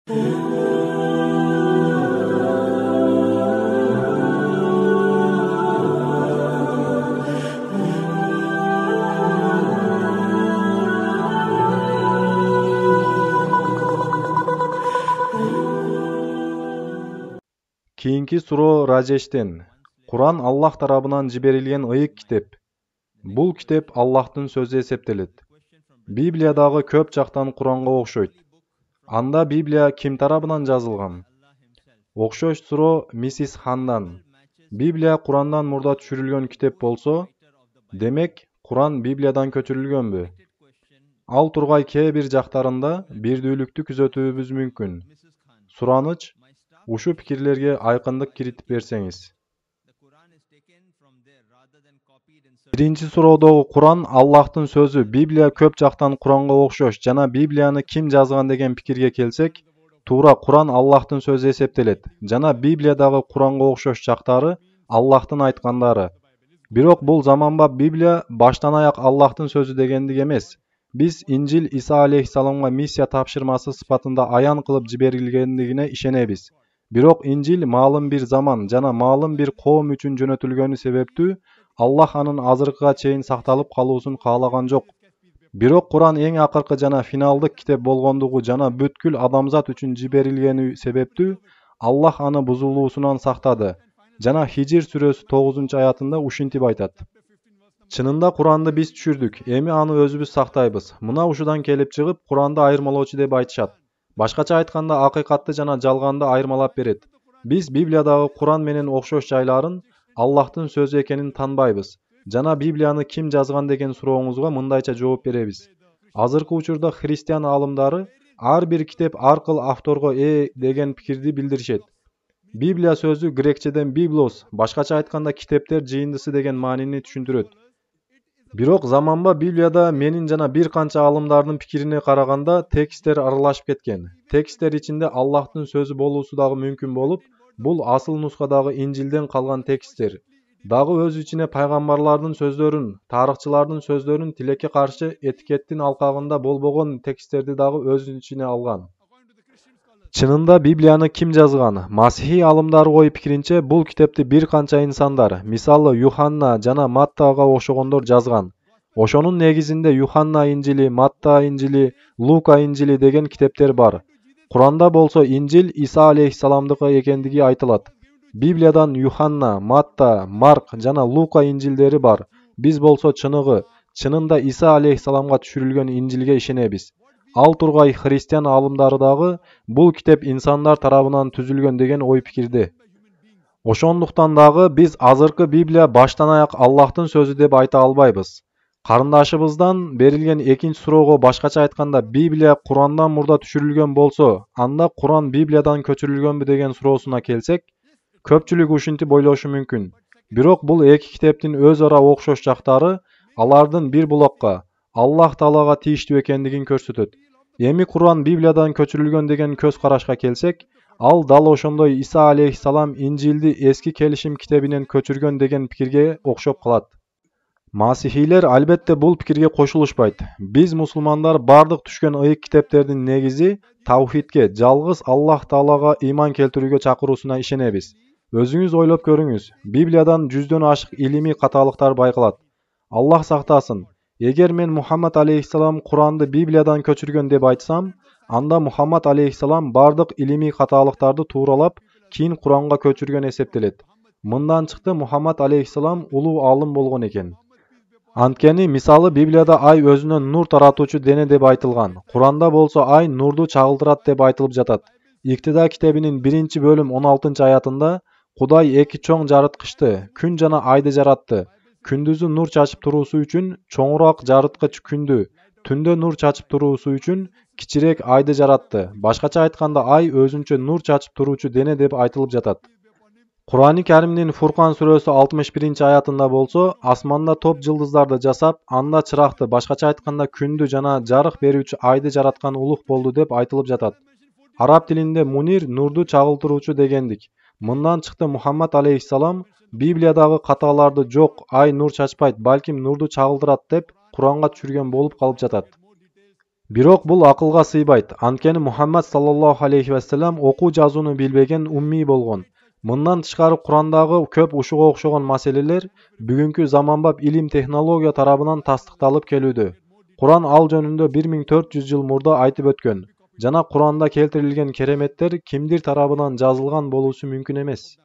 Keyinki suro Rajeş'ten. Kur'an Allah tarabından jiberilgen ıyık kitep. Bul kitep Allah'tın sözü eseptelet. Bibliyadağı köp жактан Kur'anға окшойт. Анда Библия ким тарабынан жазылган? Окшош суроо Миссис Хандан. Библия Kur'andan murda түшүрүлгөн kitep bolso, демек Kur'an Bibliyadan көчүрүлгөнбү? Ал тургай кээ бир жактарында бирдүүлүктү күзөтүүбүз мүмкүн. Сураныч, ушул пикирлерге айкындык киритип берсеңиз. Birinci suroодогу Kur'an Allah'tın sözü Bibliya köp жактан Kur'anга окшош жана Библияны ким жазган деген пикирге келсек, туура Kur'an Allah'tın sözü эсептелет. Жана Библиядагы Kur'anга окшош жактары Allah'тын айткандары. Бирок бул заманбап Библия баштан аяк Allah'тын sözü дегендик эмес. Биз Инжил Иса алейхиссаламга миссия тапшырмасы сыпатында аян кылып жиберилгендигине ишенебиз. Бирок Инжил маалым бир заман жана маалым бир коом үчүн жөнөтүлгөнү себептүү Аллах анын азыркыга чейин сакталып калуусун каалаган жок. Бирок Kur'an эң акыркы жана финалдык китеп болгондугу жана бүткүл адамзат үчүн жиберилгени себептүү Аллах аны бузулуусунан сактады. Жана Хижир сүрөсү 9-аятында ушинтип айтат. Чынында Kur'anды биз түшүрдүк, эми аны өзүбүз сактайбыз. Мына ушудан келип чыгып, Kur'анды айырмалоочу деп айтышат. Башкача айтканда акыйкатты жана жалганды айырмалап берет. Биз Библиядагы Kur'an менен окшош жайларын Allah'tın sözü экенин танбайбыз. Жана Библияны ким жазган деген сурооңузга мындайча жооп беребиз. Азыркы учурда христиан аалымдары ар бир китеп аркыл авторго деген пикирди билдиришет. Библия сөзү грекчеден библос, башкача айтканда китептер жыйындысы деген маанини түшүндүрөт. Бирок заманба Библияда менин жана бир канча аалымдардын пикирине караганда тексттер аралашып кеткен. Тексттер ичинде Аллахтын сөзү болуусу дагы мүмкүн болуп, бул асыл нускадагы Инжилден калган тексттер. Дагы өз ичине пайгамбарлардын сөздөрүн, тарыхчылардын сөздөрүн тилекке каршы этикеттин алкагында болбогон тексттерди дагы өз ичине алган. Чынында Библияны ким жазган? Масихи алымдар ой пикиринче бул китепти бир канча инсандар, мисалы Юханна жана Маттага окшогондор жазган. Ошонун негизинде Юханна Инжили, Матта Инжили, Лука Инжили деген китептер бар. Kur'anda bolso Injil İsa aleyhissalamdыкы экендиги айтылат. Библиядан Юханна, Матта, Марк жана Лука инжилдери бар. Биз болсо чынында İsa алейхиссаламга түшүрүлгөн Инжилге ишенебиз. Ал тургай христиан аалымдары дагы бул китеп инсандар тарабынан түзүлгөн деген ой пикирде. Ошондуктан дагы биз азыркы Библия баштан аяк Аллахтын сөзү деп айта албайбыз. Карындашыбыздан берилген экинчи суроого башкача айтканда Библия Kur'anдан мурда түшүрүлгөн болсо, анда Kur'an Библиядан көчүрүлгөнбү деген суроосуна келсек, көпчүлүк ушинтип ойлошу мүмкүн. Бирок бул эки китептин өз ара окшош жактары алардын бир булакка, Аллах Таалага тийиштүү экендигин көрсөтөт. Эми Kur'an Библиядан көчүрүлгөн деген көз карашка келсек, ал дал ошондой Иса алейхиссалам Инжилди эски келишим китебинен көчүргөн деген пикирге окшоп калат. Масихилер албетте бул пикирге кошулушпайт. Биз мусулмандар бардык түшкөн ыйык китептердин негизи таухидке, жалгыз Аллах Таалага ыйман келтирүүгө чакыруусуна ишенебиз. Өзүңүз ойлоп көрүңүз, Библиядан 100дөн ашык илимий каталыктар байкалат. Аллах сактасын. Эгер мен Мухаммад алейхиссалам Kur'anды Библиядан көчүргөн деп айтсам, анда Мухаммад алейхиссалам бардык илимий каталыктарды тууралап, кийин Kur'anга көчүргөн эсептелет. Мындан чыкты Мухаммад алейхиссалам улуу алым болгон экен. Анткени мисалы Библияда ай өзүнөн нур таратуучу дене деп айтылган. Kur'anda болсо ай нурду чагылдырат деп айтылып жатат. Иктида китебинин 1-бөлүм 16-аятында Кудай эки чоң жарыткычты, күн жана айды жаратты. Күндүзү нур чачып туруусу үчүн чоңураак жарыткыч күндү, түндө нур чачып туруусу үчүн кичирээк айды жаратты. Башкача айтканда ай өзүнчө нур чачып туруучу дене деп айтылып жатат. Kur'an-ı Kerim'nin Furkan suresi 61-аятында болсо, асманда топ жылдыздарды жасап, анда чырақты, башкача айтканда күндү жана жарык берүүчү айды жараткан улук болду деп айтылып жатат. Араб тилинде мунир нурду чагылтыруучу дегендик. Мындан чыкты Мухаммад алейхиссалам Библиядагы каталарды жок, ай нур чачпайт, балким нурду чагылдырат деп Kur'anга түшүргөн болуп калып жатат. Бирок бул акылга сыйбайт. Анткени Мухаммад саллаллаху алейхи вассалам окуу жазууну билбеген уммий болгон. Мындан тышкары Курандагы көп ушуга окшогон маселелер бүгүнкү заманбап илим технология тарабынан тастыкталып келүүдө. Куран ал жөнүндө 1400 жыл мурда айтып өткөн жана Куранда келтирилген кереметтер кимдир тарабынан жазылган болуусу мүмкүн эмес.